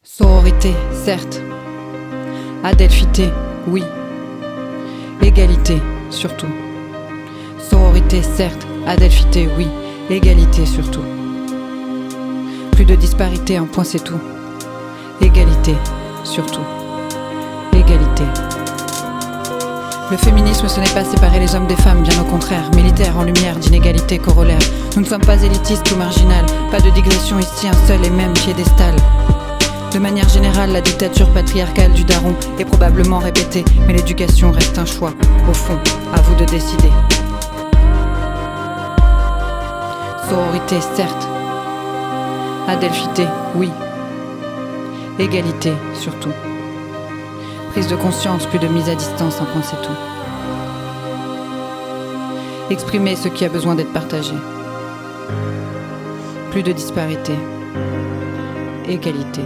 Sororité, certes. Adelphité, oui. Égalité, surtout. Sororité, certes. Adelphité, oui. Égalité, surtout. Plus de disparité, un point c'est tout. Égalité, surtout. Égalité. Le féminisme, ce n'est pas séparer les hommes des femmes, bien au contraire. Militaire en lumière d'inégalité corollaire. Nous ne sommes pas élitistes ou marginales. Pas de digression ici, un seul et même piédestal. De manière générale, la dictature patriarcale du daron est probablement répétée, mais l'éducation reste un choix. Au fond, à vous de décider. Sororité, certes. Adelphité, oui. Égalité, surtout. Prise de conscience, plus de mise à distance, un point c'est tout. Exprimer ce qui a besoin d'être partagé. Plus de disparité. Égalité.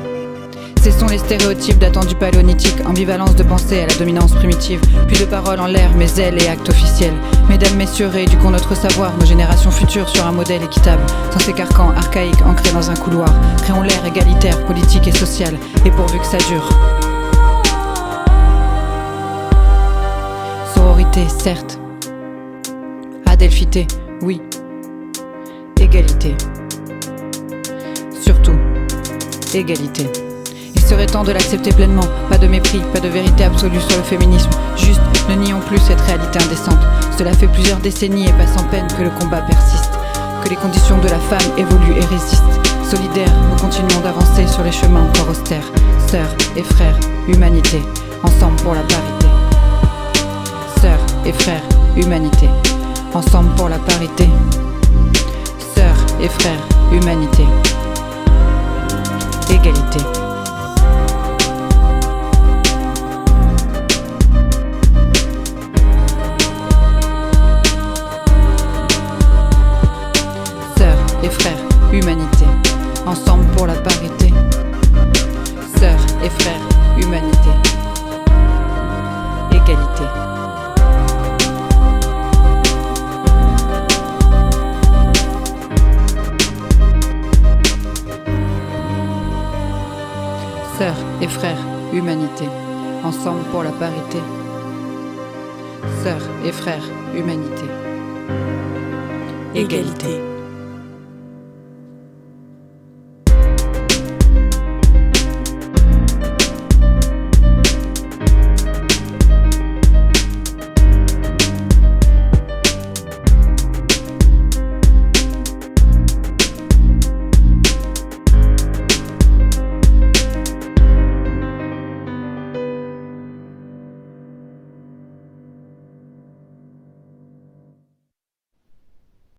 Cessons les stéréotypes datant du paléolithique, ambivalence de pensée à la dominance primitive. Plus de paroles en l'air, mais ailes et actes officiels. Mesdames, messieurs, rééduquons notre savoir, nos générations futures sur un modèle équitable. Sans ces carcans archaïques ancrés dans un couloir. Créons l'ère égalitaire, politique et sociale, et pourvu que ça dure. Sororité, certes. Adelphité, oui. Égalité. Surtout, égalité. Il serait temps de l'accepter pleinement. Pas de mépris, pas de vérité absolue sur le féminisme. Juste, ne nions plus cette réalité indécente. Cela fait plusieurs décennies et pas sans peine que le combat persiste. Que les conditions de la femme évoluent et résistent. Solidaires, nous continuons d'avancer sur les chemins encore austères. Sœurs et frères, humanité, ensemble pour la parité. Sœurs et frères, humanité, ensemble pour la parité. Sœurs et frères, humanité, égalité. Sœurs et frères, humanité, ensemble pour la parité. Sœurs et frères, humanité, égalité. Sœurs et frères, humanité, ensemble pour la parité. Sœurs et frères, humanité, égalité.